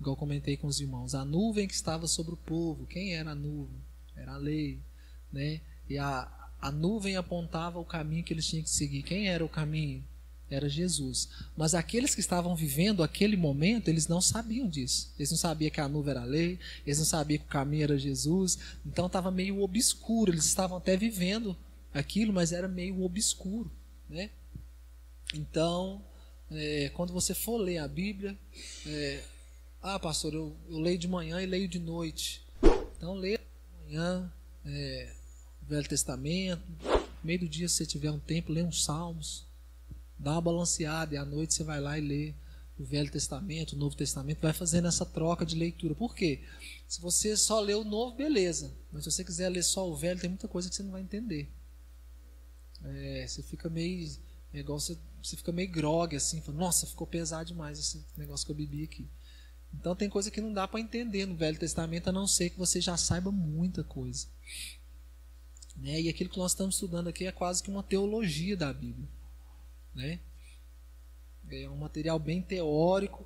igual eu comentei com os irmãos, a nuvem que estava sobre o povo, quem era a nuvem? Era a lei, né? E a nuvem apontava o caminho que eles tinham que seguir. Quem era o caminho? Era Jesus. Mas aqueles que estavam vivendo aquele momento, eles não sabiam disso. Eles não sabiam que a nuvem era a lei, eles não sabiam que o caminho era Jesus. Então estava meio obscuro. Eles estavam até vivendo aquilo, mas era meio obscuro, né? Então, quando você for ler a Bíblia, pastor, eu leio de manhã e leio de noite. Então, leia de manhã o Velho Testamento. No meio do dia, se você tiver um tempo, lê uns salmos. Dá uma balanceada e à noite você vai lá e lê o Velho Testamento, o Novo Testamento, vai fazendo essa troca de leitura. Por quê? Se você só lê o Novo, beleza. Mas se você quiser ler só o Velho, tem muita coisa que você não vai entender. Você fica meio... É igual você fica meio grogue, assim. Fala, nossa, ficou pesado demais esse negócio que eu bebi aqui. Então tem coisa que não dá para entender no Velho Testamento, a não ser que você já saiba muita coisa. Né? E aquilo que nós estamos estudando aqui é quase que uma teologia da Bíblia. Né? É um material bem teórico,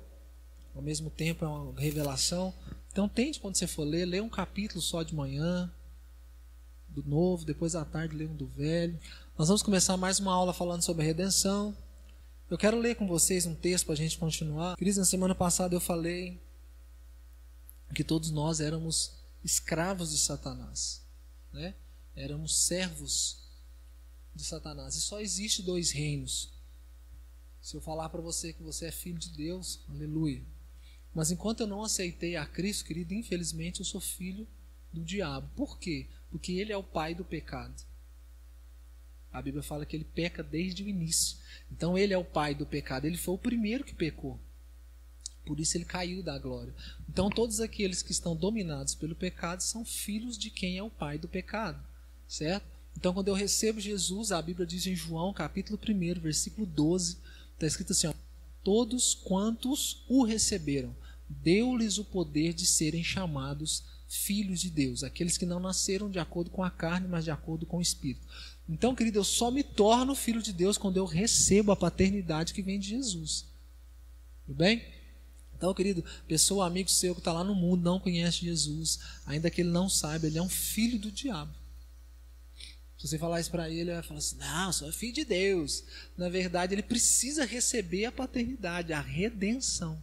ao mesmo tempo é uma revelação. Então tente, quando você for ler, lê um capítulo só de manhã do Novo, depois à tarde lê um do Velho. Nós vamos começar mais uma aula falando sobre a redenção. Eu quero ler com vocês um texto para a gente continuar. Queridos, na semana passada eu falei que todos nós éramos escravos de Satanás, né? Éramos servos de Satanás. E só existe dois reinos. Se eu falar para você que você é filho de Deus, aleluia. Mas enquanto eu não aceitei a Cristo, querido, infelizmente eu sou filho do diabo. Por quê? Porque ele é o pai do pecado. A Bíblia fala que ele peca desde o início. Então ele é o pai do pecado. Ele foi o primeiro que pecou. Por isso ele caiu da glória. Então todos aqueles que estão dominados pelo pecado são filhos de quem é o pai do pecado. Certo? Então quando eu recebo Jesus, a Bíblia diz em João capítulo 1, versículo 12, está escrito assim, ó, todos quantos o receberam, deu-lhes o poder de serem chamados filhos de Deus. Aqueles que não nasceram de acordo com a carne, mas de acordo com o Espírito. Então, querido, eu só me torno filho de Deus quando eu recebo a paternidade que vem de Jesus. Tudo bem? Então, querido, pessoa, amigo seu que está lá no mundo, não conhece Jesus, ainda que ele não saiba, ele é um filho do diabo. Se você falar isso para ele, ele vai falar assim, não, eu sou filho de Deus. Na verdade, ele precisa receber a paternidade, a redenção.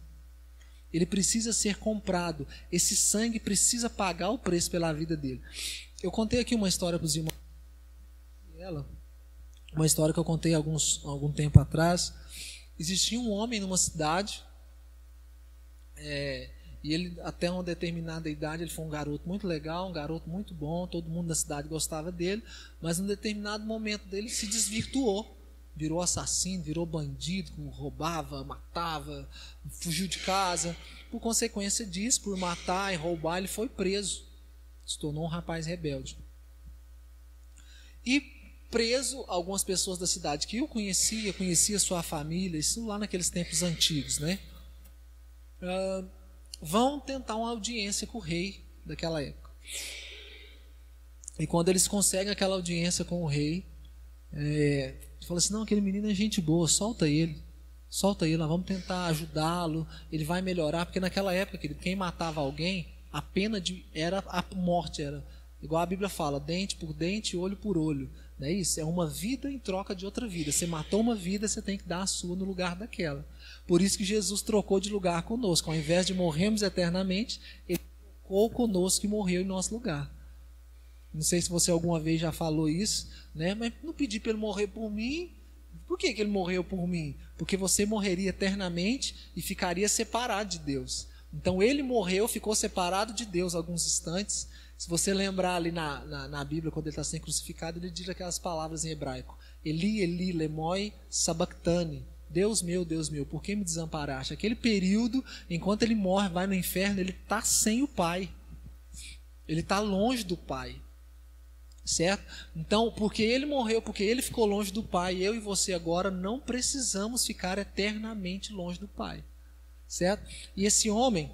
Ele precisa ser comprado. Esse sangue precisa pagar o preço pela vida dele. Eu contei aqui uma história para os irmãos. Uma história que eu contei algum tempo atrás. Existia um homem numa cidade, e ele, até uma determinada idade, ele foi um garoto muito legal, um garoto muito bom, todo mundo da cidade gostava dele, mas em determinado momento dele se desvirtuou. Virou assassino, virou bandido, roubava, matava, fugiu de casa. Por consequência disso, por matar e roubar, ele foi preso. Se tornou um rapaz rebelde. E preso, algumas pessoas da cidade que o conhecia sua família, isso lá naqueles tempos antigos, né? Vão tentar uma audiência com o rei daquela época. E quando eles conseguem aquela audiência com o rei, fala assim, não, aquele menino é gente boa, solta ele, nós vamos tentar ajudá-lo, ele vai melhorar, porque naquela época, querido, quem matava alguém, a pena era a morte, era igual a Bíblia fala, dente por dente, olho por olho, não é isso? É uma vida em troca de outra vida. Você matou uma vida, você tem que dar a sua no lugar daquela. Por isso que Jesus trocou de lugar conosco, ao invés de morrermos eternamente, ele trocou conosco e morreu em nosso lugar. Não sei se você alguma vez já falou isso, né? Mas não pedi para ele morrer por mim. Por que ele morreu por mim? Porque você morreria eternamente e ficaria separado de Deus. Então ele morreu, ficou separado de Deus alguns instantes. Se você lembrar ali na Bíblia, quando ele está sendo crucificado, ele diz aquelas palavras em hebraico. Eli, Eli, lemoi, sabachthani. Deus meu, por que me desamparaste? Aquele período, enquanto ele morre, vai no inferno, ele está sem o Pai. Ele está longe do Pai. Certo? Então, porque ele morreu, porque ele ficou longe do Pai, eu e você agora não precisamos ficar eternamente longe do Pai. Certo? E esse homem,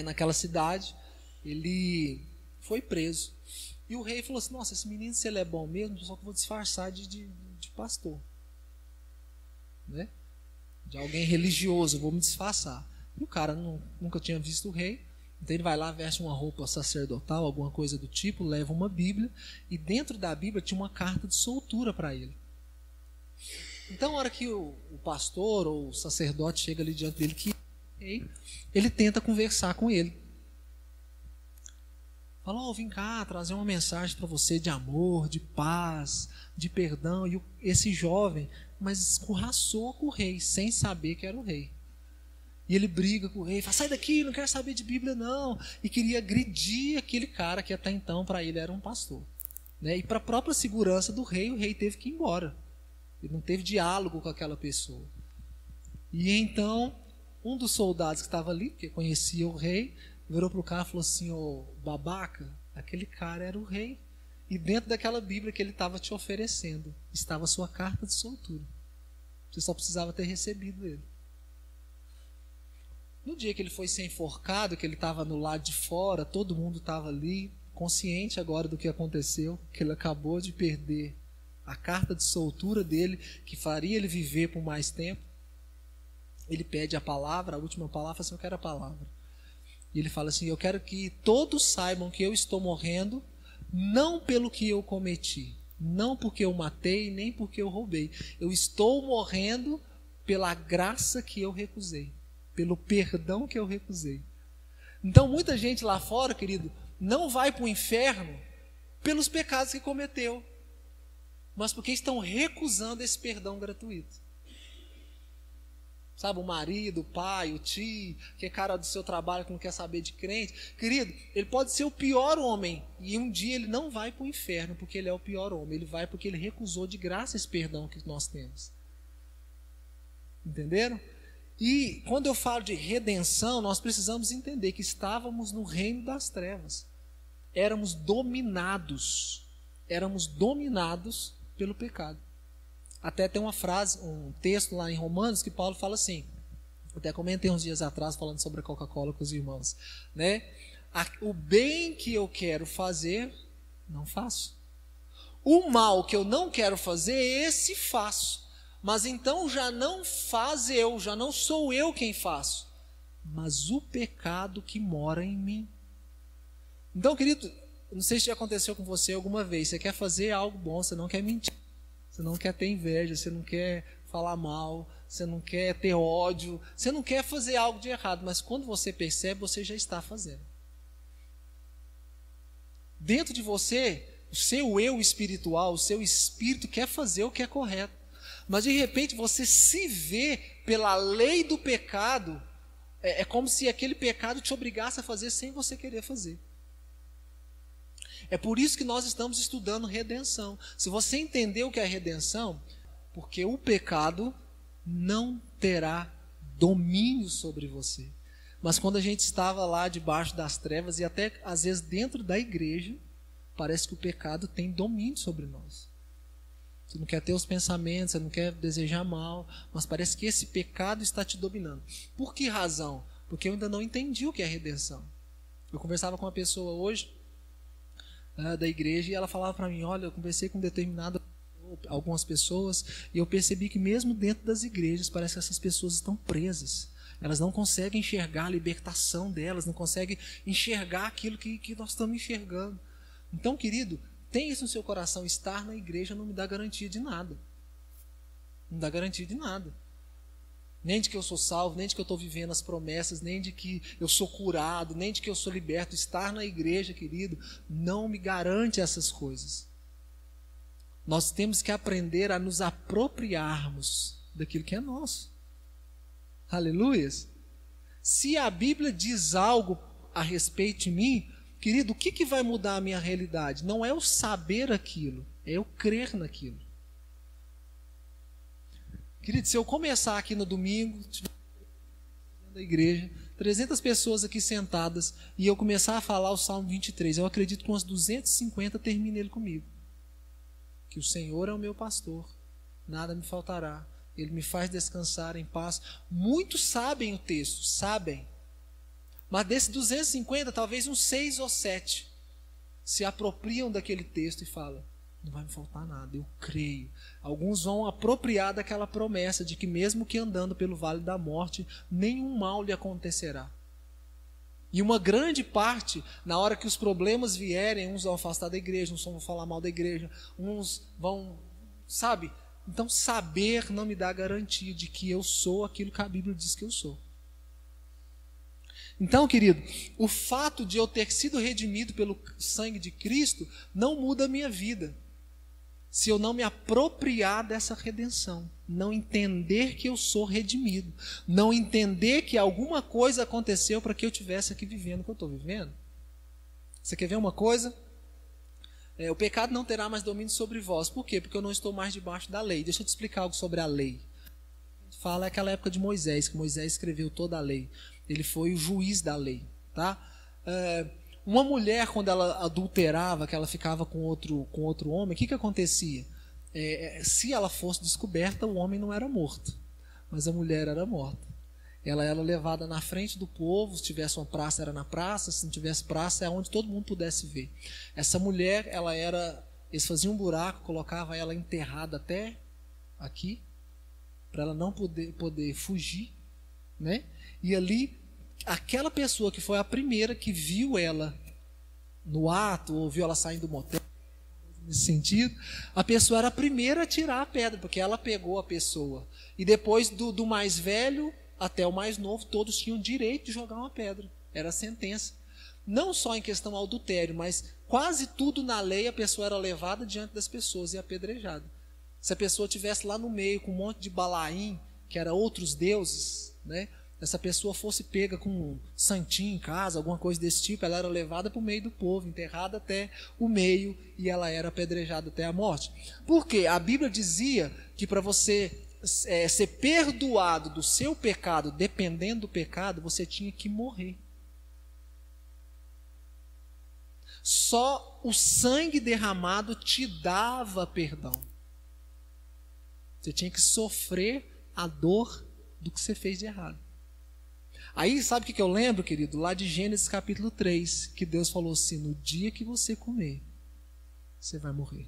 naquela cidade, ele foi preso. E o rei falou assim, nossa, esse menino, se ele é bom mesmo, só que eu vou disfarçar de pastor. Né? De alguém religioso, eu vou me disfarçar. E o cara nunca tinha visto o rei. Então ele vai lá, veste uma roupa sacerdotal, alguma coisa do tipo, leva uma Bíblia, e dentro da Bíblia tinha uma carta de soltura para ele. Então, na hora que o pastor ou o sacerdote chega ali diante dele, ele tenta conversar com ele. Fala, vim cá trazer uma mensagem para você de amor, de paz, de perdão. E esse jovem, mas escorraçou com o rei, sem saber que era o rei. E ele briga com o rei, fala, sai daqui, não quero saber de Bíblia não. E queria agredir aquele cara que até então para ele era um pastor. Né? E para a própria segurança do rei, o rei teve que ir embora. Ele não teve diálogo com aquela pessoa. E então, um dos soldados que estava ali, que conhecia o rei, virou para o cara e falou assim, ô babaca, aquele cara era o rei. E dentro daquela Bíblia que ele estava te oferecendo, estava a sua carta de soltura. Você só precisava ter recebido ele. No dia que ele foi ser enforcado, que ele estava no lado de fora, todo mundo estava ali, consciente agora do que aconteceu, que ele acabou de perder a carta de soltura dele, que faria ele viver por mais tempo. Ele pede a palavra, a última palavra, fala assim, eu quero a palavra. E ele fala assim, eu quero que todos saibam que eu estou morrendo, não pelo que eu cometi, não porque eu matei, nem porque eu roubei. Eu estou morrendo pela graça que eu recusei, pelo perdão que eu recusei. Então muita gente lá fora, querido, não vai para o inferno pelos pecados que cometeu, mas porque estão recusando esse perdão gratuito. Sabe, o marido, o pai, o tio, que é cara do seu trabalho que não quer saber de crente. Querido, ele pode ser o pior homem, e um dia ele não vai para o inferno porque ele é o pior homem. Ele vai porque ele recusou de graça esse perdão que nós temos. Entenderam? E quando eu falo de redenção, nós precisamos entender que estávamos no reino das trevas. Éramos dominados pelo pecado. Até tem uma frase, um texto lá em Romanos que Paulo fala assim, até comentei uns dias atrás falando sobre a Coca-Cola com os irmãos, né? O bem que eu quero fazer, não faço. O mal que eu não quero fazer, esse faço. Mas então já não sou eu quem faço, mas o pecado que mora em mim. Então, querido, não sei se já aconteceu com você alguma vez, você quer fazer algo bom, você não quer mentir. Você não quer ter inveja, você não quer falar mal, você não quer ter ódio, você não quer fazer algo de errado, mas quando você percebe, você já está fazendo. Dentro de você, o seu eu espiritual, o seu espírito quer fazer o que é correto, mas de repente você se vê pela lei do pecado, é como se aquele pecado te obrigasse a fazer sem você querer fazer. É por isso que nós estamos estudando redenção. Se você entender o que é redenção, porque o pecado não terá domínio sobre você. Mas quando a gente estava lá debaixo das trevas, e até às vezes dentro da igreja, parece que o pecado tem domínio sobre nós. Você não quer ter os pensamentos, você não quer desejar mal, mas parece que esse pecado está te dominando. Por que razão? Porque eu ainda não entendi o que é redenção. Eu conversava com uma pessoa hoje, da igreja, e ela falava para mim, olha, eu conversei com algumas pessoas, e eu percebi que mesmo dentro das igrejas, parece que essas pessoas estão presas. Elas não conseguem enxergar a libertação delas, não conseguem enxergar aquilo que nós estamos enxergando. Então, querido, tenha isso no seu coração, estar na igreja não me dá garantia de nada. Não dá garantia de nada. Nem de que eu sou salvo, nem de que eu estou vivendo as promessas, nem de que eu sou curado, nem de que eu sou liberto. Estar na igreja, querido, não me garante essas coisas. Nós temos que aprender a nos apropriarmos daquilo que é nosso. Aleluias! Se a Bíblia diz algo a respeito de mim, querido, o que vai mudar a minha realidade? Não é eu saber aquilo, é eu crer naquilo. Querido, se eu começar aqui no domingo, da igreja, 300 pessoas aqui sentadas, e eu começar a falar o Salmo 23, eu acredito que umas 250 termine ele comigo. Que o Senhor é o meu pastor, nada me faltará, Ele me faz descansar em paz. Muitos sabem o texto, sabem, mas desses 250, talvez uns 6 ou 7 se apropriam daquele texto e falam, Não vai me faltar nada, eu creio. Alguns vão apropriar daquela promessa de que mesmo que andando pelo vale da morte, nenhum mal lhe acontecerá. E uma grande parte, na hora que os problemas vierem, uns vão afastar da igreja, uns vão falar mal da igreja, uns vão, sabe? Então saber não me dá garantia de que eu sou aquilo que a Bíblia diz que eu sou. Então, querido, o fato de eu ter sido redimido pelo sangue de Cristo não muda a minha vida. Se eu não me apropriar dessa redenção, não entender que eu sou redimido, não entender que alguma coisa aconteceu para que eu estivesse aqui vivendo o que eu estou vivendo. Você quer ver uma coisa? O pecado não terá mais domínio sobre vós. Por quê? Porque eu não estou mais debaixo da lei. Deixa eu te explicar algo sobre a lei. Fala aquela época de Moisés, que Moisés escreveu toda a lei. Ele foi o juiz da lei, tá? Uma mulher, quando ela adulterava, que ela ficava com outro homem, o que acontecia? Se ela fosse descoberta, o homem não era morto, mas a mulher era morta. Ela era levada na frente do povo, se tivesse uma praça, era na praça, se não tivesse praça, é onde todo mundo pudesse ver. Essa mulher, eles faziam um buraco, colocavam ela enterrada até aqui, para ela não poder fugir, né? E ali, aquela pessoa que foi a primeira que viu ela no ato, ou viu ela saindo do motel, nesse sentido, a pessoa era a primeira a tirar a pedra, porque ela pegou a pessoa. E depois do mais velho até o mais novo, todos tinham direito de jogar uma pedra. Era a sentença. Não só em questão ao adultério, mas quase tudo na lei a pessoa era levada diante das pessoas e apedrejada. Se a pessoa estivesse lá no meio com um monte de Balaim, que era outros deuses, né? Essa pessoa fosse pega com um santinho em casa, alguma coisa desse tipo, ela era levada para o meio do povo, enterrada até o meio, e ela era apedrejada até a morte. Por quê? A Bíblia dizia que para você ser perdoado do seu pecado, dependendo do pecado, você tinha que morrer. Só o sangue derramado te dava perdão. Você tinha que sofrer a dor do que você fez de errado. Aí, sabe o que eu lembro, querido? Lá de Gênesis capítulo 3, que Deus falou assim: no dia que você comer, você vai morrer.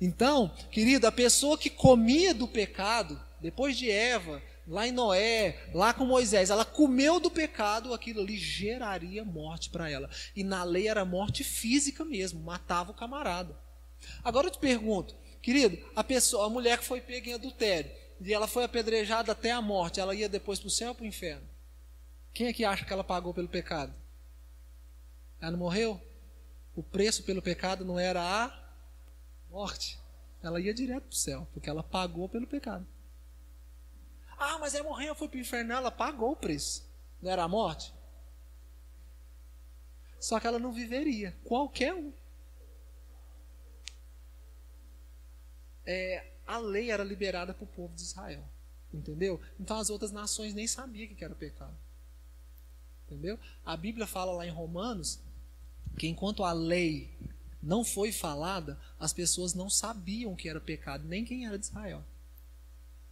Então, querido, a pessoa que comia do pecado, depois de Eva, lá em Noé, lá com Moisés, ela comeu do pecado, aquilo ali geraria morte para ela. E na lei era morte física mesmo, matava o camarada. Agora eu te pergunto, querido, a mulher que foi pega em adultério, e ela foi apedrejada até a morte, ela ia depois para o céu ou para o inferno? Quem é que acha que ela pagou pelo pecado? Ela não morreu? O preço pelo pecado não era a morte. Ela ia direto para o céu, porque ela pagou pelo pecado. Ah, mas ela morreu, foi para o inferno. Ela pagou o preço. Não era a morte? Só que ela não viveria. Qualquer um. A lei era liberada para o povo de Israel. Entendeu? Então as outras nações nem sabiam que era pecado. Entendeu? A Bíblia fala lá em Romanos que enquanto a lei não foi falada, as pessoas não sabiam que era pecado, nem quem era de Israel.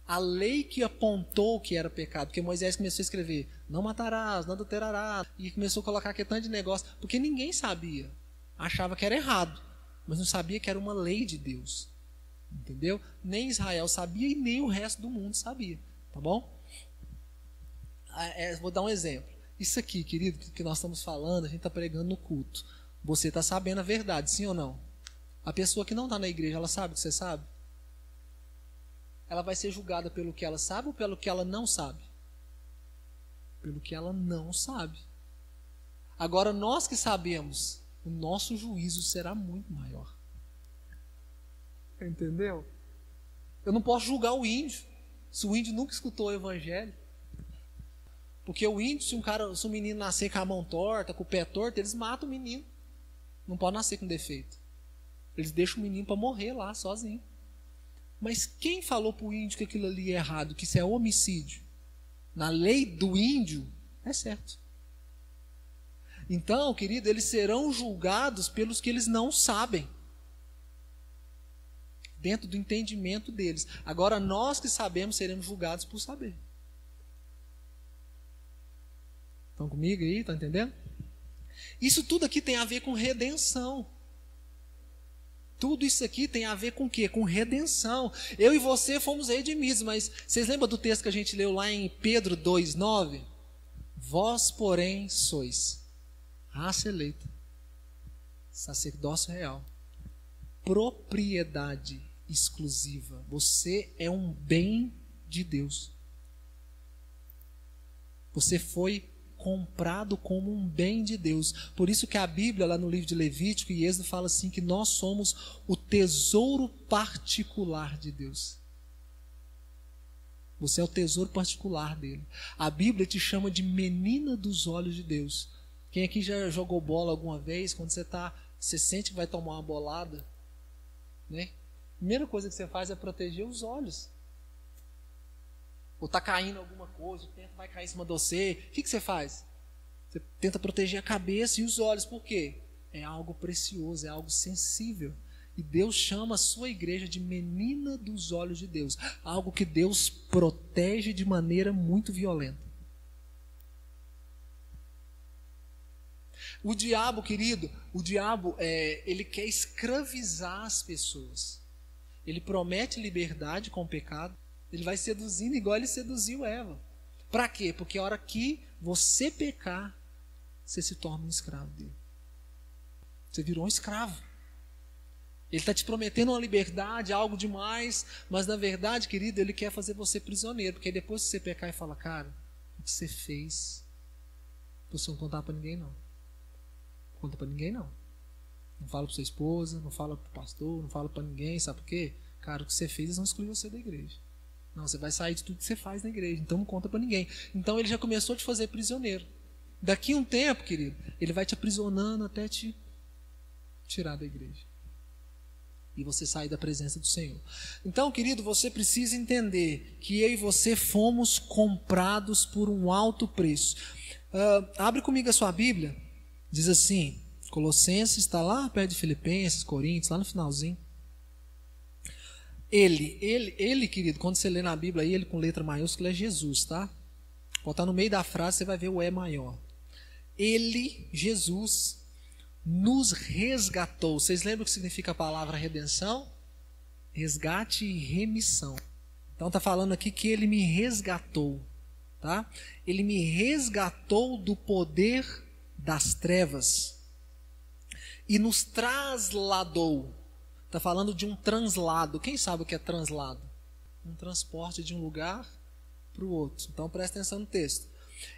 A lei que apontou que era pecado, porque Moisés começou a escrever: não matarás, não adulterarás, e começou a colocar aquele tanto de negócio, porque ninguém sabia. Achava que era errado, mas não sabia que era uma lei de Deus. Entendeu? Nem Israel sabia e nem o resto do mundo sabia. Tá bom? Vou dar um exemplo. Isso aqui, querido, que nós estamos falando, a gente está pregando no culto. Você está sabendo a verdade, sim ou não? A pessoa que não está na igreja, ela sabe o que você sabe? Ela vai ser julgada pelo que ela sabe ou pelo que ela não sabe? Pelo que ela não sabe. Agora, nós que sabemos, o nosso juízo será muito maior. Entendeu? Eu não posso julgar o índio, se o índio nunca escutou o evangelho. Porque o índio, se um menino nascer com a mão torta, com o pé torto, eles matam o menino. Não pode nascer com defeito. Eles deixam o menino para morrer lá, sozinho. Mas quem falou para o índio que aquilo ali é errado, que isso é homicídio? Na lei do índio, é certo. Então, querido, eles serão julgados pelos que eles não sabem. Dentro do entendimento deles. Agora, nós que sabemos, seremos julgados por saber. Estão comigo aí? Estão entendendo? Isso tudo aqui tem a ver com redenção. Tudo isso aqui tem a ver com o quê? Com redenção. Eu e você fomos redimidos, mas vocês lembram do texto que a gente leu lá em Pedro 2,9? Vós, porém, sois raça eleita, sacerdócio real, propriedade exclusiva. Você é um bem de Deus. Você foi comprado como um bem de Deus. Por isso que a Bíblia, lá no livro de Levítico e Êxodo, fala assim que nós somos o tesouro particular de Deus. Você é o tesouro particular dele. A Bíblia te chama de menina dos olhos de Deus. Quem aqui já jogou bola alguma vez? Quando você sente que vai tomar uma bolada, né? A primeira coisa que você faz é proteger os olhos. Ou está caindo alguma coisa, o tempo vai cair em cima de você. O que você faz? Você tenta proteger a cabeça e os olhos. Por quê? É algo precioso, é algo sensível. E Deus chama a sua igreja de menina dos olhos de Deus. Algo que Deus protege de maneira muito violenta. O diabo, querido, ele quer escravizar as pessoas. Ele promete liberdade com o pecado. Ele vai seduzindo igual ele seduziu Eva. Para quê? Porque a hora que você pecar, você se torna um escravo dele. Você virou um escravo. Ele está te prometendo uma liberdade, algo demais, mas na verdade, querido, ele quer fazer você prisioneiro. Porque depois que você pecar e fala, cara, o que você fez, você não contar para ninguém não. Não conta para ninguém não. Não fala para sua esposa, não fala para o pastor, não fala para ninguém, sabe por quê? Cara, o que você fez, eles vão excluir você da igreja. Não, você vai sair de tudo que você faz na igreja, então não conta para ninguém. Então ele já começou a te fazer prisioneiro. Daqui a um tempo, querido, ele vai te aprisionando até te tirar da igreja. E você sair da presença do Senhor. Então, querido, você precisa entender que eu e você fomos comprados por um alto preço. Abre comigo a sua Bíblia. Diz assim, Colossenses, está lá perto de Filipenses, Coríntios, lá no finalzinho. Ele, querido, quando você lê na Bíblia aí, ele com letra maiúscula é Jesus, tá? Botar no meio da frase, você vai ver o E maior. Ele, Jesus, nos resgatou. Vocês lembram o que significa a palavra redenção? Resgate e remissão. Então está falando aqui que ele me resgatou, tá? Ele me resgatou do poder das trevas e nos trasladou. Está falando de um translado. Quem sabe o que é translado? Um transporte de um lugar para o outro. Então presta atenção no texto.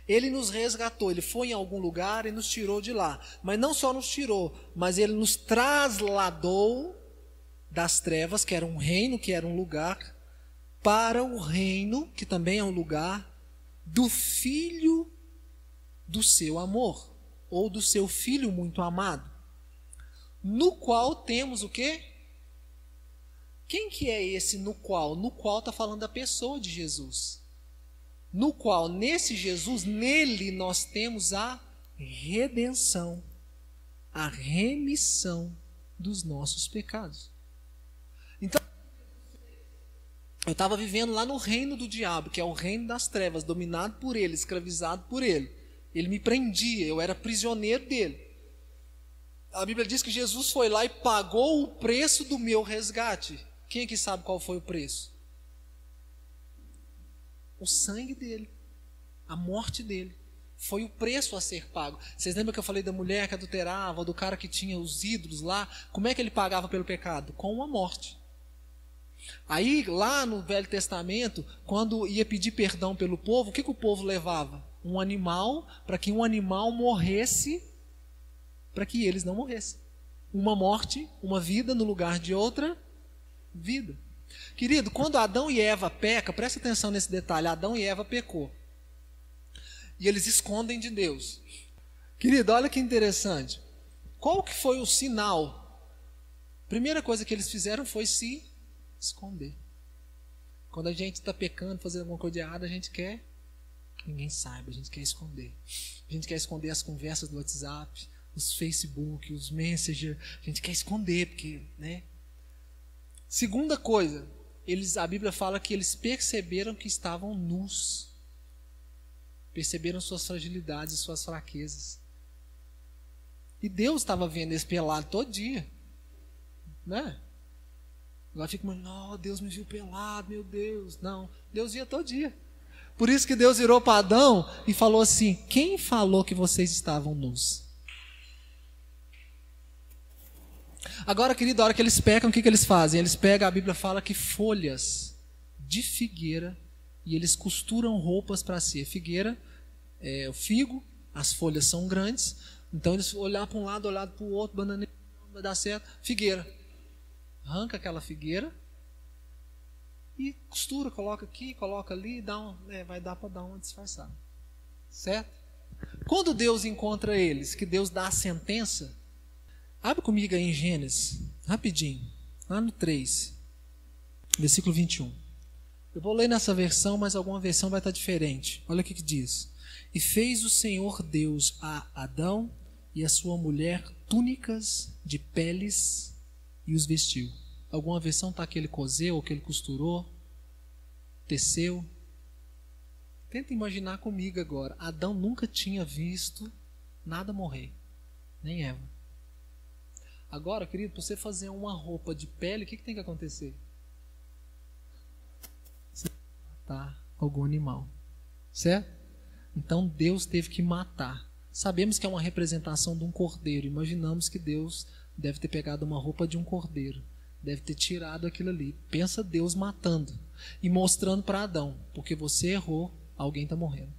Ele nos resgatou, ele foi em algum lugar e nos tirou de lá. Mas não só nos tirou, mas ele nos trasladou das trevas, que era um reino, que era um lugar, para o reino, que também é um lugar, do Filho do seu amor, ou do seu Filho muito amado, no qual temos o quê? Quem que é esse no qual? No qual está falando da pessoa de Jesus. No qual, nesse Jesus, nele nós temos a redenção, a remissão dos nossos pecados. Então, eu estava vivendo lá no reino do diabo, que é o reino das trevas, dominado por ele, escravizado por ele. Ele me prendia, eu era prisioneiro dele. A Bíblia diz que Jesus foi lá e pagou o preço do meu resgate. Quem aqui sabe qual foi o preço? O sangue dele, a morte dele. Foi o preço a ser pago. Vocês lembram que eu falei da mulher que adulterava, do cara que tinha os ídolos lá? Como é que ele pagava pelo pecado? Com uma morte. Aí, lá no Velho Testamento, quando ia pedir perdão pelo povo, o que o povo levava? Um animal, para que um animal morresse, para que eles não morressem. Uma morte, uma vida no lugar de outra vida. Querido, quando Adão e Eva pecam, presta atenção nesse detalhe, Adão e Eva pecou. E eles escondem de Deus. Querido, olha que interessante. Qual que foi o sinal? Primeira coisa que eles fizeram foi se esconder. Quando a gente está pecando, fazendo alguma coisa de errada, a gente quer que ninguém saiba, a gente quer esconder. A gente quer esconder as conversas do WhatsApp, os Facebook, os Messenger, a gente quer esconder, porque, né? Segunda coisa, a Bíblia fala que eles perceberam que estavam nus. Perceberam suas fragilidades e suas fraquezas. E Deus estava vendo eles pelado todo dia. Né? Agora fica imaginando, oh, Deus me viu pelado, meu Deus. Não, Deus via todo dia. Por isso que Deus virou para Adão e falou assim: quem falou que vocês estavam nus? Agora, querido, a hora que eles pecam, o que eles fazem? Eles pegam, a Bíblia fala que folhas de figueira, e eles costuram roupas para si. A figueira é o figo, as folhas são grandes, então eles olhar para um lado, olhar para o outro, bananeira, não vai dar certo, figueira. Arranca aquela figueira e costura, coloca aqui, coloca ali, vai dar para dar uma disfarçada. Certo? Quando Deus encontra eles, que Deus dá a sentença, abre comigo aí em Gênesis, rapidinho, lá no 3, versículo 21. Eu vou ler nessa versão, mas alguma versão vai estar diferente. Olha o que diz. E fez o Senhor Deus a Adão e a sua mulher túnicas de peles e os vestiu. Alguma versão está que ele coseu, ou que ele costurou, teceu. Tenta imaginar comigo agora. Adão nunca tinha visto nada morrer, nem Eva. Agora, querido, para você fazer uma roupa de pele, o que tem que acontecer? Você matar algum animal, certo? Então Deus teve que matar. Sabemos que é uma representação de um cordeiro. Imaginamos que Deus deve ter pegado uma roupa de um cordeiro, deve ter tirado aquilo ali. Pensa Deus matando e mostrando para Adão: porque você errou, alguém está morrendo.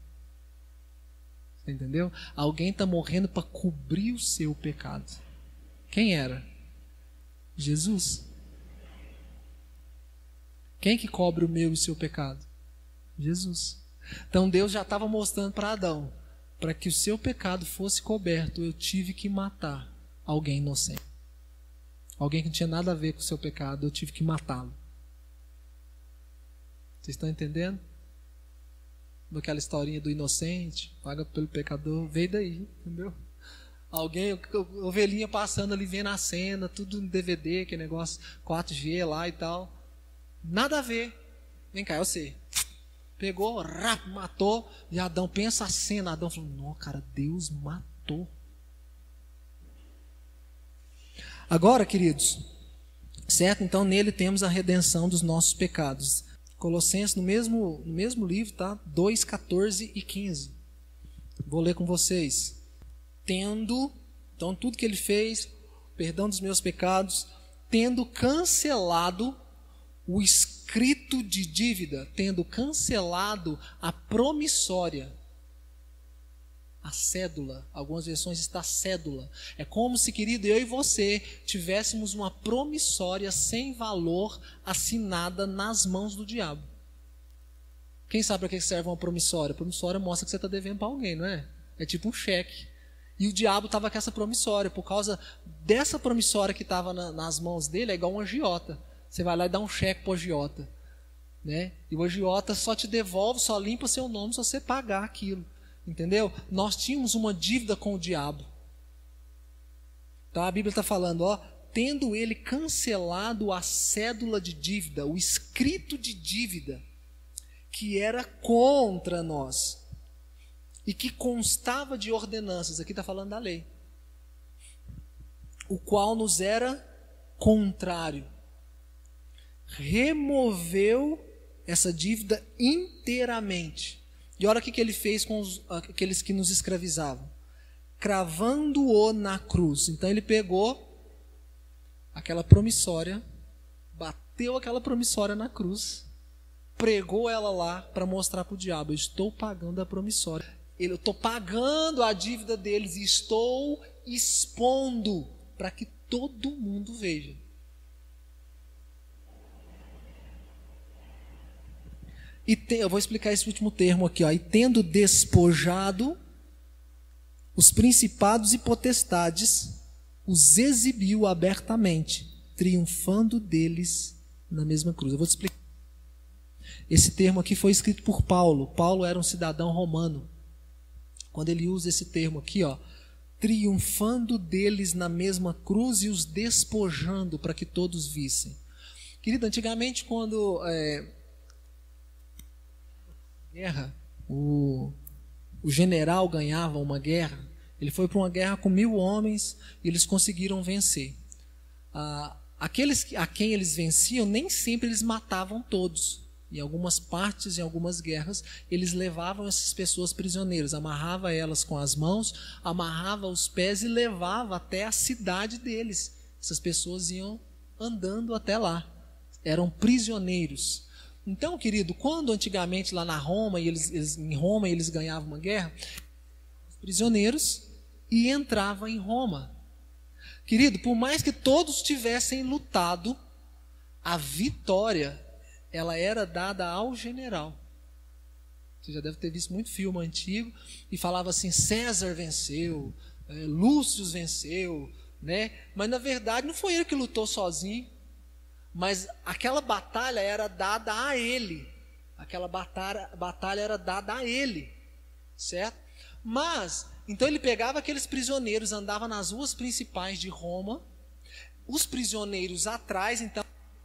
Você entendeu? Alguém está morrendo para cobrir o seu pecado. Quem era? Jesus. Quem que cobre o meu e o seu pecado? Jesus. Então Deus já estava mostrando para Adão: para que o seu pecado fosse coberto, eu tive que matar alguém inocente. Alguém que não tinha nada a ver com o seu pecado, eu tive que matá-lo. Vocês estão entendendo? Aquela historinha do inocente, paga pelo pecador, veio daí, entendeu? Alguém, ovelhinha passando ali, vendo a cena, tudo no DVD, aquele negócio 4G lá e tal. Nada a ver. Vem cá, eu sei. Pegou, matou, e Adão, pensa a cena. Adão falou: não, cara, Deus matou. Agora, queridos, certo? Então nele temos a redenção dos nossos pecados. Colossenses, no mesmo livro, tá? 2, 14 e 15. Vou ler com vocês. Então tudo que ele fez, perdão dos meus pecados, tendo cancelado o escrito de dívida, tendo cancelado a promissória, a cédula, algumas versões está cédula. É como se, querido, eu e você tivéssemos uma promissória sem valor assinada nas mãos do diabo. Quem sabe para que serve uma promissória? A promissória mostra que você está devendo para alguém, não é? É tipo um cheque. E o diabo estava com essa promissória. Por causa dessa promissória que estava nas mãos dele, é igual um agiota. Você vai lá e dá um cheque para o agiota, né? E o agiota só te devolve, só limpa seu nome se você pagar aquilo. Entendeu? Nós tínhamos uma dívida com o diabo. Então a Bíblia está falando, ó, tendo ele cancelado a cédula de dívida, o escrito de dívida, que era contra nós, e que constava de ordenanças, aqui está falando da lei, o qual nos era contrário. Removeu essa dívida inteiramente. E olha o que ele fez com aqueles que nos escravizavam. Cravando-o na cruz. Então ele pegou aquela promissória, bateu aquela promissória na cruz, pregou ela lá para mostrar para o diabo: eu estou pagando a promissória. Eu estou pagando a dívida deles e estou expondo para que todo mundo veja. Eu vou explicar esse último termo aqui, ó. E tendo despojado os principados e potestades, os exibiu abertamente, triunfando deles na mesma cruz. Eu vou te explicar. Esse termo aqui foi escrito por Paulo. Paulo era um cidadão romano. Quando ele usa esse termo aqui, ó, triunfando deles na mesma cruz e os despojando para que todos vissem. Querido, antigamente quando guerra, o general ganhava uma guerra, ele foi para uma guerra com 1000 homens e eles conseguiram vencer. A aqueles a quem eles venciam, nem sempre eles matavam todos. Em algumas partes, em algumas guerras, eles levavam essas pessoas prisioneiras, amarrava elas com as mãos, amarrava os pés e levava até a cidade deles. Essas pessoas iam andando até lá, eram prisioneiros. Então, querido, quando antigamente lá na Roma, em Roma eles ganhavam uma guerra, os prisioneiros e entravam em Roma. Querido, por mais que todos tivessem lutado, a vitória ela era dada ao general. Você já deve ter visto muito filme antigo e falava assim: César venceu, Lúcio venceu, né? Mas na verdade não foi ele que lutou sozinho, mas aquela batalha era dada a ele. Aquela batalha era dada a ele, certo? Mas então ele pegava aqueles prisioneiros, andava nas ruas principais de Roma, os prisioneiros atrás, então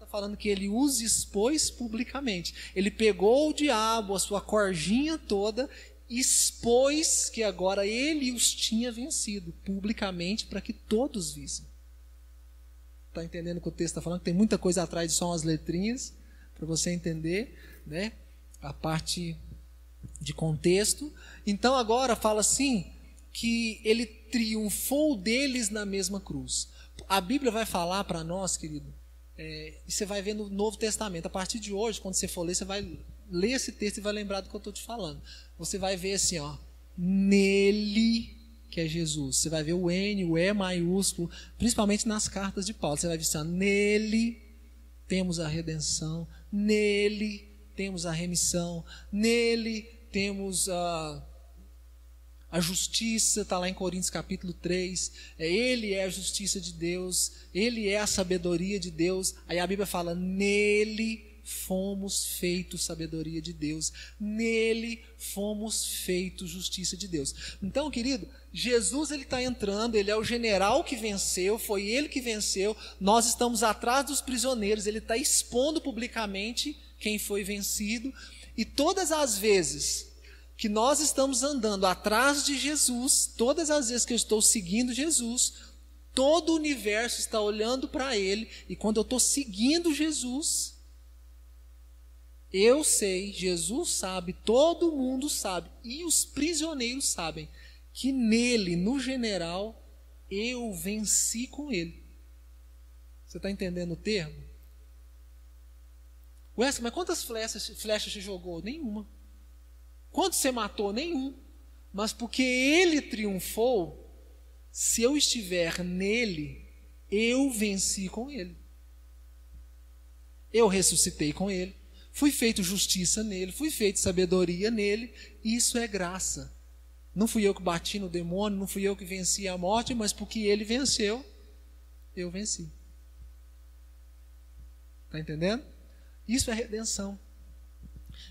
falando que ele os expôs publicamente. Ele pegou o diabo, a sua corjinha toda, expôs que agora ele os tinha vencido publicamente para que todos vissem. Está entendendo o que o texto está falando? Tem muita coisa atrás de só umas letrinhas para você entender, né? A parte de contexto. Então agora fala assim que ele triunfou deles na mesma cruz. A Bíblia vai falar para nós, querido, e você vai ver no Novo Testamento. A partir de hoje, quando você for ler, você vai ler esse texto e vai lembrar do que eu estou te falando. Você vai ver assim, ó, nele, que é Jesus. Você vai ver o N, o E maiúsculo, principalmente nas cartas de Paulo. Você vai ver assim, ó, nele temos a redenção, nele temos a remissão, nele temos a justiça, está lá em Coríntios capítulo 3, ele é a justiça de Deus, ele é a sabedoria de Deus. Aí a Bíblia fala, nele fomos feitos sabedoria de Deus, nele fomos feitos justiça de Deus. Então, querido, Jesus ele está entrando, ele é o general que venceu, foi ele que venceu, nós estamos atrás dos prisioneiros, ele está expondo publicamente quem foi vencido, e todas as vezes que nós estamos andando atrás de Jesus, todas as vezes que eu estou seguindo Jesus, todo o universo está olhando para ele, e quando eu estou seguindo Jesus, eu sei, Jesus sabe, todo mundo sabe, e os prisioneiros sabem, que nele, no general, eu venci com ele. Você está entendendo o termo? Wesley, mas quantas flechas você jogou? Nenhuma. Quantos você matou? Nenhum. Mas porque ele triunfou, se eu estiver nele, eu venci com ele. Eu ressuscitei com ele. Fui feito justiça nele. Fui feito sabedoria nele. Isso é graça. Não fui eu que bati no demônio, não fui eu que venci a morte, mas porque ele venceu, eu venci. Está entendendo? Isso é redenção.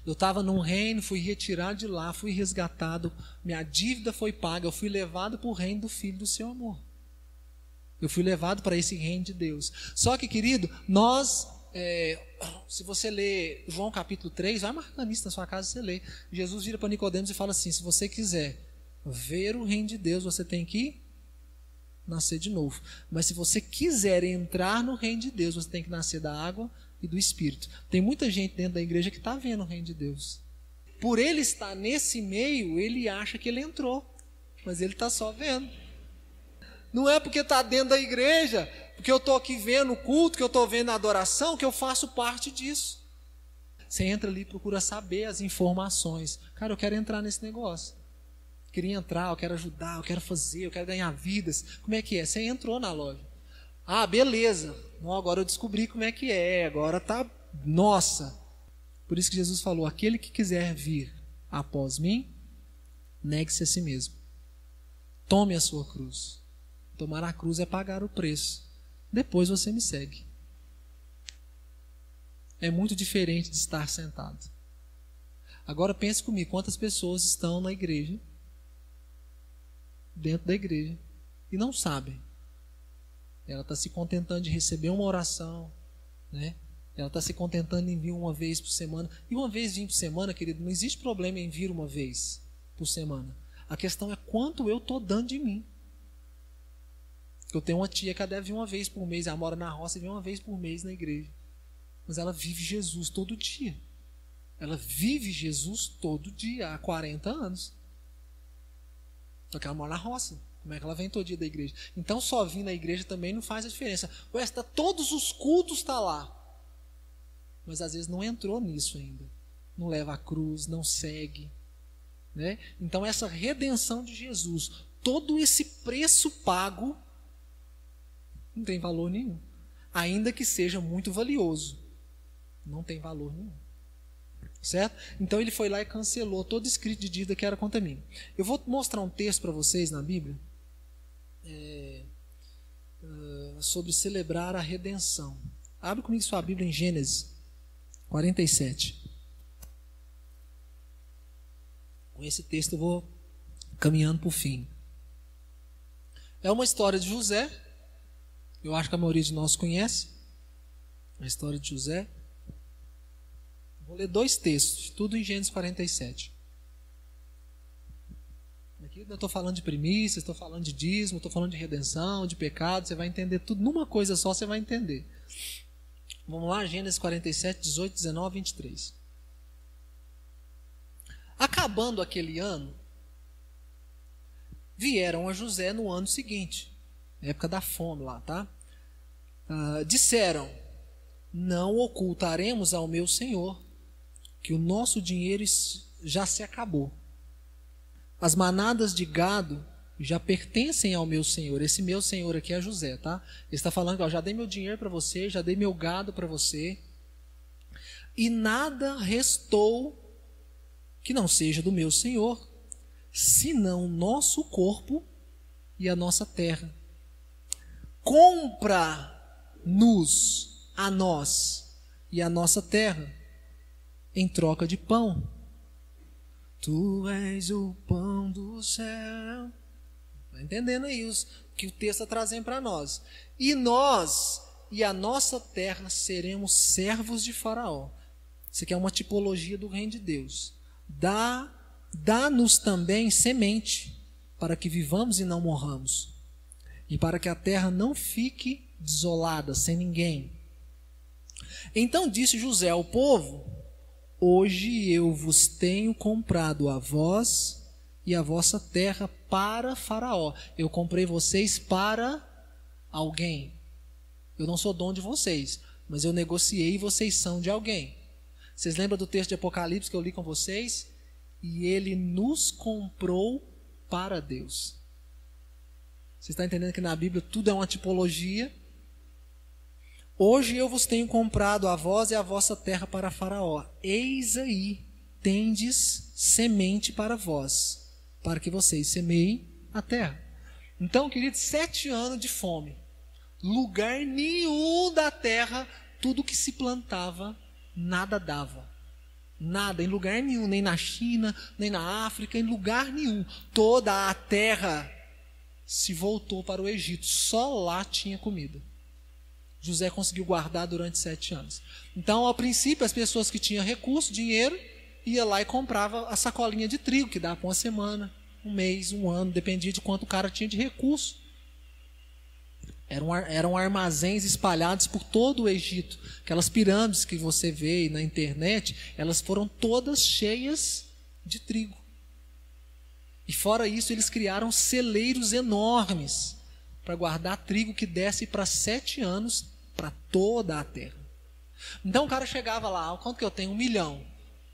Eu estava num reino, fui retirado de lá, fui resgatado, minha dívida foi paga, eu fui levado para o reino do Filho do seu amor. Eu fui levado para esse reino de Deus. Só que, querido, nós, se você ler João capítulo 3, vai marcando isso na sua casa e você lê. Jesus vira para Nicodemos e fala assim, se você quiser ver o reino de Deus, você tem que nascer de novo. Mas se você quiser entrar no reino de Deus, você tem que nascer da água e do Espírito. Tem muita gente dentro da igreja que está vendo o reino de Deus. Por ele estar nesse meio, ele acha que ele entrou, mas ele está só vendo. Não é porque está dentro da igreja, porque eu estou aqui vendo o culto, que eu estou vendo a adoração, que eu faço parte disso. Você entra ali e procura saber as informações. Cara, eu quero entrar nesse negócio. Queria entrar, eu quero ajudar, eu quero fazer, eu quero ganhar vidas. Como é que é? Você entrou na loja. Ah, beleza. Não, agora eu descobri como é que é. Agora tá, nossa. Por isso que Jesus falou, aquele que quiser vir após mim, negue-se a si mesmo. Tome a sua cruz. Tomar a cruz é pagar o preço. Depois você me segue. É muito diferente de estar sentado. Agora pense comigo, quantas pessoas estão na igreja, dentro da igreja, e não sabem. Ela está se contentando de receber uma oração, né? Ela está se contentando em vir uma vez por semana. E uma vez vir por semana, querido, não existe problema em vir uma vez por semana. A questão é quanto eu estou dando de mim. Eu tenho uma tia que ela deve vir uma vez por mês, ela mora na roça e vem uma vez por mês na igreja. Mas ela vive Jesus todo dia. Ela vive Jesus todo dia, há 40 anos. Só que ela mora na roça. Como é que ela vem todo dia da igreja? Então só vir na igreja também não faz a diferença. Todos os cultos está lá. Mas às vezes não entrou nisso ainda. Não leva a cruz, não segue. Né? Então essa redenção de Jesus, todo esse preço pago, não tem valor nenhum. Ainda que seja muito valioso. Não tem valor nenhum. Certo? Então ele foi lá e cancelou todo escrito de dívida que era contra mim. Eu vou mostrar um texto para vocês na Bíblia sobre celebrar a redenção. Abre comigo sua Bíblia em Gênesis 47. Com esse texto eu vou caminhando para o fim. É uma história de José. Eu acho que a maioria de nós conhece a história de José. Vou ler 2 textos, tudo em Gênesis 47. Aqui eu estou falando de primícias, estou falando de dízimo, estou falando de redenção, de pecado. Você vai entender tudo numa coisa só, você vai entender. Vamos lá, Gênesis 47, 18, 19, 23. Acabando aquele ano, vieram a José no ano seguinte, época da fome lá, tá? Disseram: não ocultaremos ao meu senhor que o nosso dinheiro já se acabou. As manadas de gado já pertencem ao meu senhor. Esse meu senhor aqui é José, tá? Ele está falando que já dei meu dinheiro para você, já dei meu gado para você, e nada restou que não seja do meu senhor, senão o nosso corpo e a nossa terra. Compra-nos a nós e a nossa terra em troca de pão. Tu és o pão do céu. Está entendendo aí que o texto está trazendo para nós. E nós e a nossa terra seremos servos de Faraó. Isso aqui é uma tipologia do reino de Deus. Dá-nos também semente, para que vivamos e não morramos, e para que a terra não fique desolada, sem ninguém. Então disse José ao povo: hoje eu vos tenho comprado a vós e a vossa terra para Faraó. Eu comprei vocês para alguém. Eu não sou dono de vocês, mas eu negociei e vocês são de alguém. Vocês lembram do texto de Apocalipse que eu li com vocês? E ele nos comprou para Deus. Você está entendendo que na Bíblia tudo é uma tipologia? Hoje eu vos tenho comprado a vós e a vossa terra para Faraó. Eis aí, tendes semente para vós, para que vocês semeiem a terra. Então, queridos, 7 anos de fome. Lugar nenhum da terra, tudo que se plantava, nada dava. Nada, em lugar nenhum, nem na China, nem na África, em lugar nenhum. Toda a terra se voltou para o Egito. Só lá tinha comida. José conseguiu guardar durante 7 anos. Então, ao princípio, as pessoas que tinham recurso, dinheiro, ia lá e comprava a sacolinha de trigo, que dava para uma semana, um mês, um ano, dependia de quanto o cara tinha de recurso. Eram armazéns espalhados por todo o Egito. Aquelas pirâmides que você vê aí na internet, elas foram todas cheias de trigo. E fora isso, eles criaram celeiros enormes para guardar trigo que desce para 7 anos para toda a terra. Então o cara chegava lá: quanto que eu tenho? 1 milhão.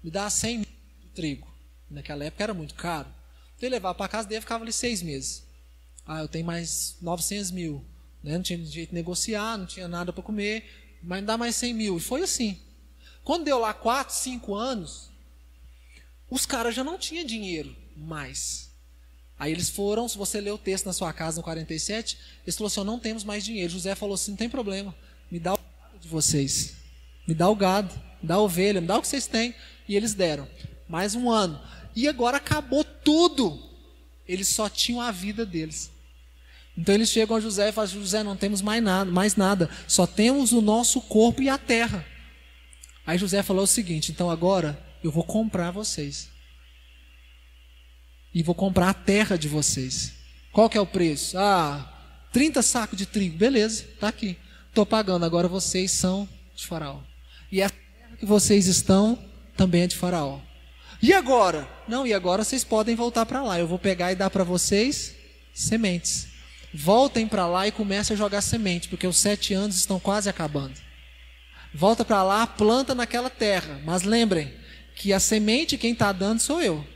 Me dá 100 mil de trigo. Naquela época era muito caro. Então ele levava para casa dele e ficava ali 6 meses. Eu tenho mais 900 mil. Não tinha jeito de negociar, não tinha nada para comer, mas me dá mais 100 mil. E foi assim. Quando deu lá 4, 5 anos, os caras já não tinham dinheiro mais. Aí eles foram, se você ler o texto na sua casa no 47, eles falaram assim: não temos mais dinheiro. José falou assim: não tem problema, me dá o gado de vocês, me dá o gado, me dá a ovelha, me dá o que vocês têm. E eles deram. Mais 1 ano. E agora acabou tudo. Eles só tinham a vida deles. Então eles chegam a José e falam: José, não temos mais nada, só temos o nosso corpo e a terra. Aí José falou o seguinte: então agora eu vou comprar vocês. E vou comprar a terra de vocês. Qual que é o preço? 30 sacos de trigo, beleza, está aqui. Estou pagando, agora vocês são de Faraó. E a terra que vocês estão também é de Faraó. E agora? Não, e agora vocês podem voltar para lá. Eu vou pegar e dar para vocês sementes. Voltem para lá e comecem a jogar semente, porque os 7 anos estão quase acabando. Volta para lá, planta naquela terra. Mas lembrem que a semente quem está dando sou eu.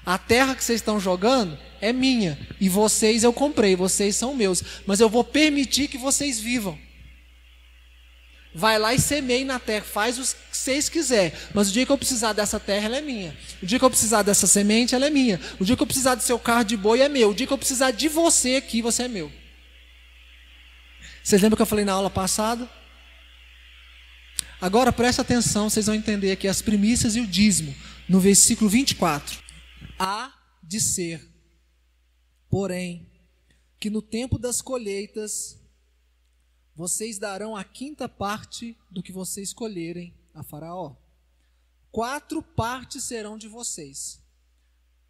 A terra que vocês estão jogando é minha. E vocês eu comprei, vocês são meus. Mas eu vou permitir que vocês vivam. Vai lá e semeie na terra, faz o que vocês quiserem. Mas o dia que eu precisar dessa terra, ela é minha. O dia que eu precisar dessa semente, ela é minha. O dia que eu precisar do seu carro de boi, é meu. O dia que eu precisar de você aqui, você é meu. Vocês lembram que eu falei na aula passada? Agora presta atenção, vocês vão entender aqui as primícias e o dízimo. No versículo 24. Há de ser, porém, que no tempo das colheitas vocês darão a 5ª parte do que vocês colherem a Faraó. 4 partes serão de vocês,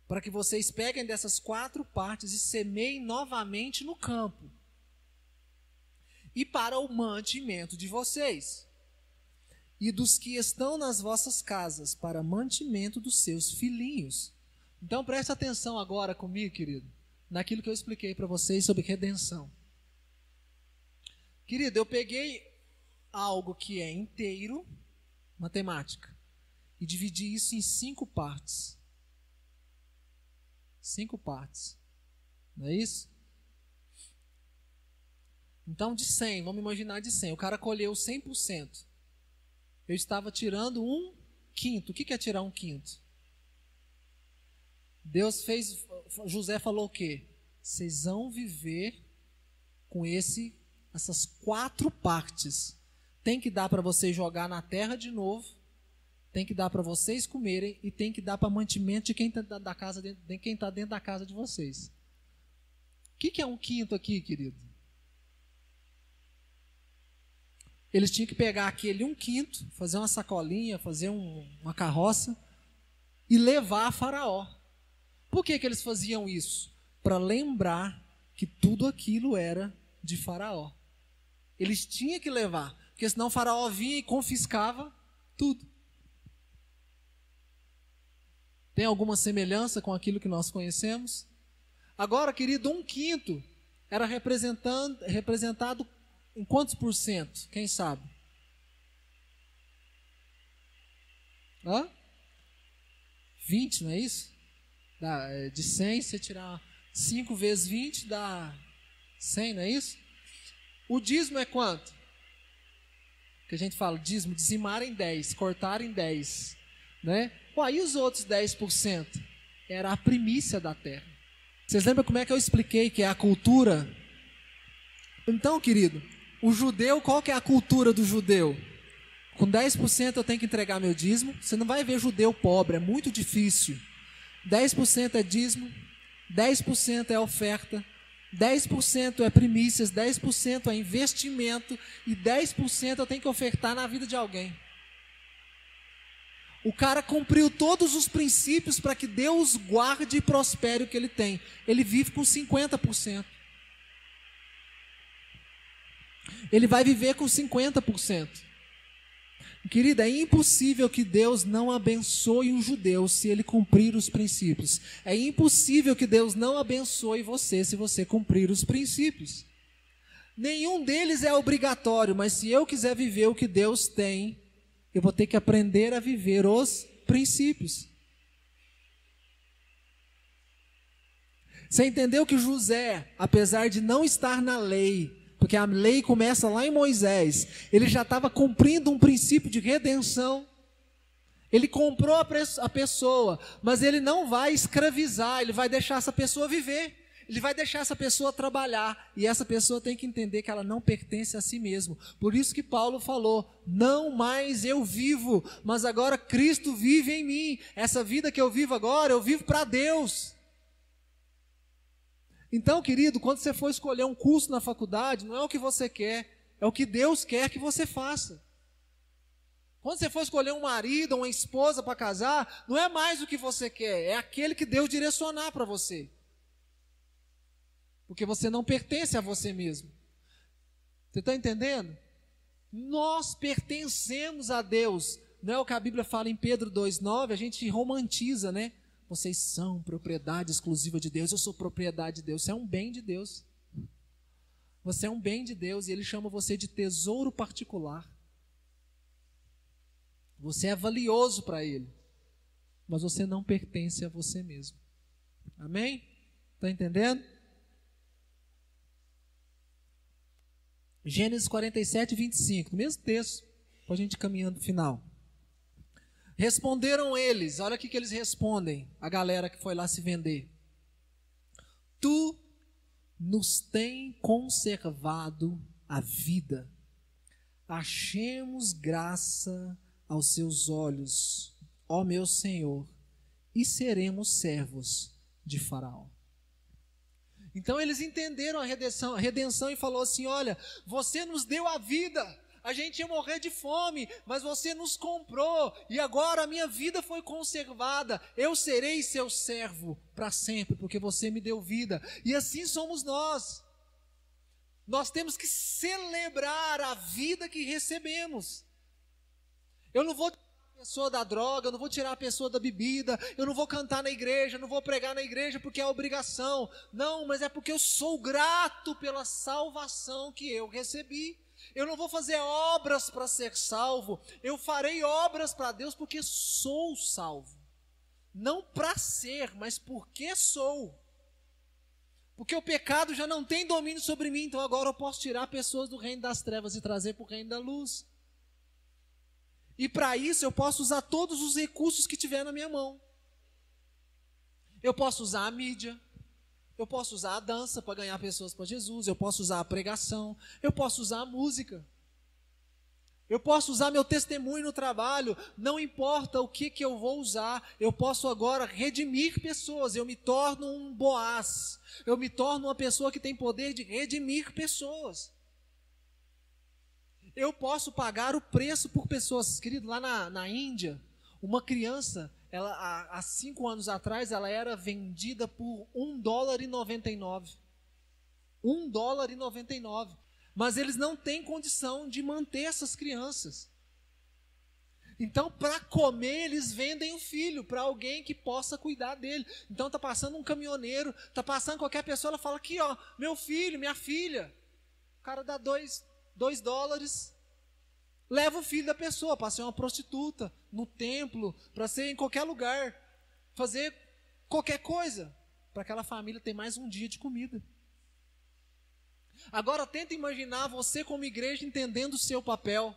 para que vocês peguem dessas 4 partes e semeiem novamente no campo, e para o mantimento de vocês, e dos que estão nas vossas casas, para mantimento dos seus filhinhos. Então preste atenção agora comigo, querido, naquilo que eu expliquei para vocês sobre redenção. Querido, eu peguei algo que é inteiro, matemática, e dividi isso em 5 partes. 5 partes. Não é isso? Então, de 100, vamos imaginar de 100. O cara colheu 100%. Eu estava tirando 1/5. O que é tirar 1/5? Deus fez, José falou o quê? Vocês vão viver com essas 4 partes. Tem que dar para vocês jogar na terra de novo, tem que dar para vocês comerem e tem que dar para mantimento de quem está dentro da casa de vocês. O que é 1/5 aqui, querido? Eles tinham que pegar aquele 1/5, fazer uma sacolinha, fazer uma carroça e levar a Faraó. Por que eles faziam isso? Para lembrar que tudo aquilo era de Faraó. Eles tinham que levar, porque senão o Faraó vinha e confiscava tudo. Tem alguma semelhança com aquilo que nós conhecemos? Agora, querido, 1/5 era representado em quantos por cento? Quem sabe? 20, não é isso? De 100, você tirar 5 vezes 20 dá 100, não é isso? O dízimo é quanto? Que a gente fala, dízimo, dizimar em 10, cortar em 10, né? E os outros 10%? Era a primícia da terra. Vocês lembram como é que eu expliquei que é a cultura? Então, querido, o judeu, qual que é a cultura do judeu? Com 10% eu tenho que entregar meu dízimo. Você não vai ver judeu pobre, é muito difícil. 10% é dízimo, 10% é oferta, 10% é primícias, 10% é investimento e 10% eu tenho que ofertar na vida de alguém. O cara cumpriu todos os princípios para que Deus guarde e prospere o que ele tem. Ele vive com 50%. Ele vai viver com 50%. Querida, é impossível que Deus não abençoe um judeu se ele cumprir os princípios. É impossível que Deus não abençoe você se você cumprir os princípios. Nenhum deles é obrigatório, mas se eu quiser viver o que Deus tem, eu vou ter que aprender a viver os princípios. Você entendeu que José, apesar de não estar na lei, porque a lei começa lá em Moisés, ele já estava cumprindo um princípio de redenção. Ele comprou a pessoa, mas ele não vai escravizar, ele vai deixar essa pessoa viver. Ele vai deixar essa pessoa trabalhar, e essa pessoa tem que entender que ela não pertence a si mesma. Por isso que Paulo falou, não mais eu vivo, mas agora Cristo vive em mim. Essa vida que eu vivo agora, eu vivo para Deus. Então, querido, quando você for escolher um curso na faculdade, não é o que você quer, é o que Deus quer que você faça. Quando você for escolher um marido ou uma esposa para casar, não é mais o que você quer, é aquele que Deus direcionar para você. Porque você não pertence a você mesmo. Você está entendendo? Nós pertencemos a Deus. Não é o que a Bíblia fala em Pedro 2,9, a gente romantiza, né? Vocês são propriedade exclusiva de Deus, eu sou propriedade de Deus. Você é um bem de Deus. Você é um bem de Deus e Ele chama você de tesouro particular. Você é valioso para Ele, mas você não pertence a você mesmo. Amém? Está entendendo? Gênesis 47, 25, no mesmo texto, para a gente ir caminhando para o final. Responderam eles, olha o que eles respondem, a galera que foi lá se vender. Tu nos tem conservado a vida, achemos graça aos seus olhos, ó meu Senhor, e seremos servos de Faraó. Então eles entenderam a redenção e falou assim, olha, você nos deu a vida, a gente ia morrer de fome, mas você nos comprou, e agora a minha vida foi conservada, eu serei seu servo para sempre, porque você me deu vida, e assim somos nós. Nós temos que celebrar a vida que recebemos. Eu não vou tirar a pessoa da droga, eu não vou tirar a pessoa da bebida, eu não vou cantar na igreja, eu não vou pregar na igreja porque é obrigação. Não, mas é porque eu sou grato pela salvação que eu recebi. Eu não vou fazer obras para ser salvo, eu farei obras para Deus porque sou salvo. Não para ser, mas porque sou. Porque o pecado já não tem domínio sobre mim, então agora eu posso tirar pessoas do reino das trevas e trazer para o reino da luz. E para isso eu posso usar todos os recursos que tiver na minha mão. Eu posso usar a mídia, eu posso usar a dança para ganhar pessoas para Jesus, eu posso usar a pregação, eu posso usar a música. Eu posso usar meu testemunho no trabalho, não importa o que eu vou usar, eu posso agora redimir pessoas, eu me torno um Boaz, eu me torno uma pessoa que tem poder de redimir pessoas. Eu posso pagar o preço por pessoas. Querido, lá na Índia, uma criança, há 5 anos atrás, ela era vendida por $1,99. $1,99. Mas eles não têm condição de manter essas crianças. Então, para comer, eles vendem o filho para alguém que possa cuidar dele. Então, está passando um caminhoneiro, está passando qualquer pessoa, ela fala aqui, ó, meu filho, minha filha. O cara dá $2, leva o filho da pessoa para ser uma prostituta, no templo, para ser em qualquer lugar, fazer qualquer coisa, para aquela família ter mais um dia de comida. Agora tenta imaginar você como igreja entendendo o seu papel.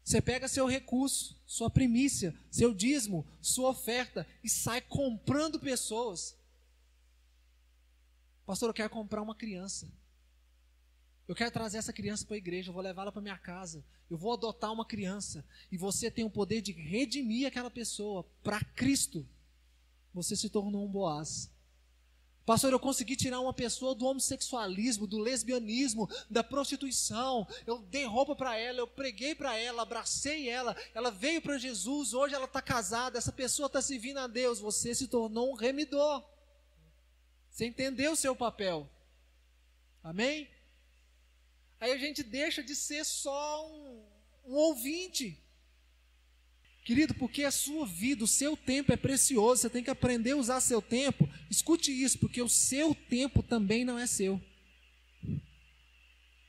Você pega seu recurso, sua primícia, seu dízimo, sua oferta e sai comprando pessoas. Pastor, eu quero comprar uma criança. Eu quero trazer essa criança para a igreja, eu vou levá-la para minha casa, eu vou adotar uma criança, e você tem o poder de redimir aquela pessoa para Cristo. Você se tornou um Boaz. Pastor, eu consegui tirar uma pessoa do homossexualismo, do lesbianismo, da prostituição, eu dei roupa para ela, eu preguei para ela, abracei ela, ela veio para Jesus, hoje ela está casada, essa pessoa está servindo a Deus, você se tornou um remidor. Você entendeu o seu papel. Amém? Aí a gente deixa de ser só um ouvinte. Querido, porque a sua vida, o seu tempo é precioso, você tem que aprender a usar seu tempo. Escute isso, porque o seu tempo também não é seu.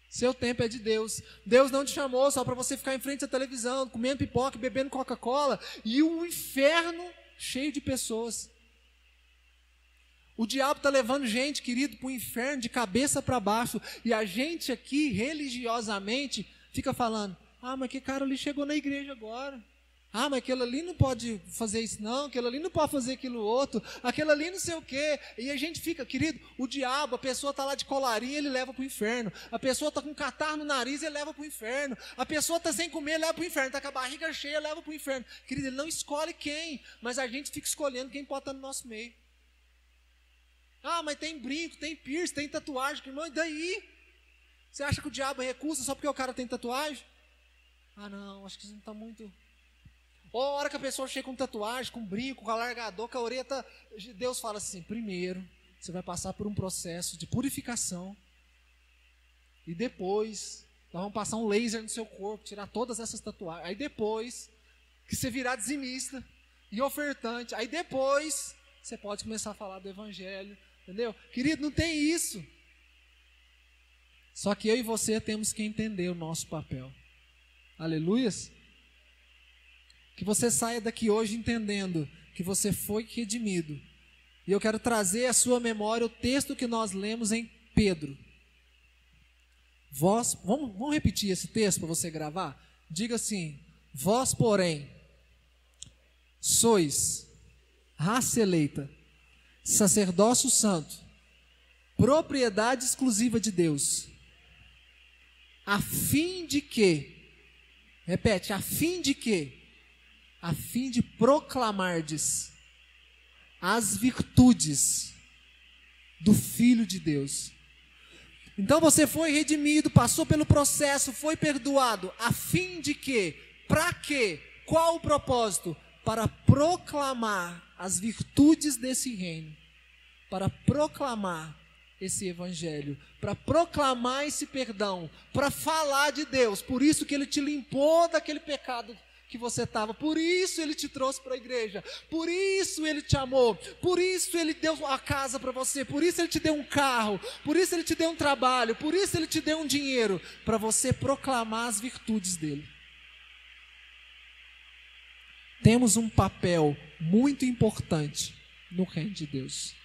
Seu tempo é de Deus. Deus não te chamou só para você ficar em frente à televisão, comendo pipoca, bebendo Coca-Cola, e o inferno cheio de pessoas. O diabo está levando gente, querido, para o inferno de cabeça para baixo. E a gente aqui, religiosamente, fica falando, mas que cara ali chegou na igreja agora. Mas aquele ali não pode fazer isso não, aquele ali não pode fazer aquilo outro, aquele ali não sei o quê. E a gente fica, querido, o diabo, a pessoa está lá de colarinho, ele leva para o inferno. A pessoa está com catarro no nariz, ele leva para o inferno. A pessoa está sem comer, leva para o inferno. Está com a barriga cheia, leva para o inferno. Querido, ele não escolhe quem, mas a gente fica escolhendo quem pode estar no nosso meio. Mas tem brinco, tem piercing, tem tatuagem, irmão, e daí? Você acha que o diabo recusa só porque o cara tem tatuagem? Não, acho que isso não está muito... Ou a hora que a pessoa chega com tatuagem, com brinco, com alargador, com a orelha, Deus fala assim, primeiro, você vai passar por um processo de purificação. E depois, nós vamos passar um laser no seu corpo, tirar todas essas tatuagens. Aí depois, que você virar dizimista e ofertante, aí depois, você pode começar a falar do evangelho, entendeu? Querido, não tem isso. Só que eu e você temos que entender o nosso papel. Aleluias? Que você saia daqui hoje entendendo que você foi redimido. E eu quero trazer à sua memória o texto que nós lemos em Pedro. Vamos repetir esse texto para você gravar? Diga assim: vós, porém, sois raça eleita, sacerdócio santo, propriedade exclusiva de Deus, a fim de que, repete, a fim de que, a fim de proclamardes as virtudes do Filho de Deus. Então você foi redimido, passou pelo processo, foi perdoado, a fim de que, para quê? Qual o propósito? Para proclamar as virtudes desse reino, para proclamar esse evangelho, para proclamar esse perdão, para falar de Deus. Por isso que Ele te limpou daquele pecado que você estava, por isso Ele te trouxe para a igreja, por isso Ele te amou, por isso Ele deu a casa para você, por isso Ele te deu um carro, por isso Ele te deu um trabalho, por isso Ele te deu um dinheiro, para você proclamar as virtudes dEle. Temos um papel muito importante no reino de Deus.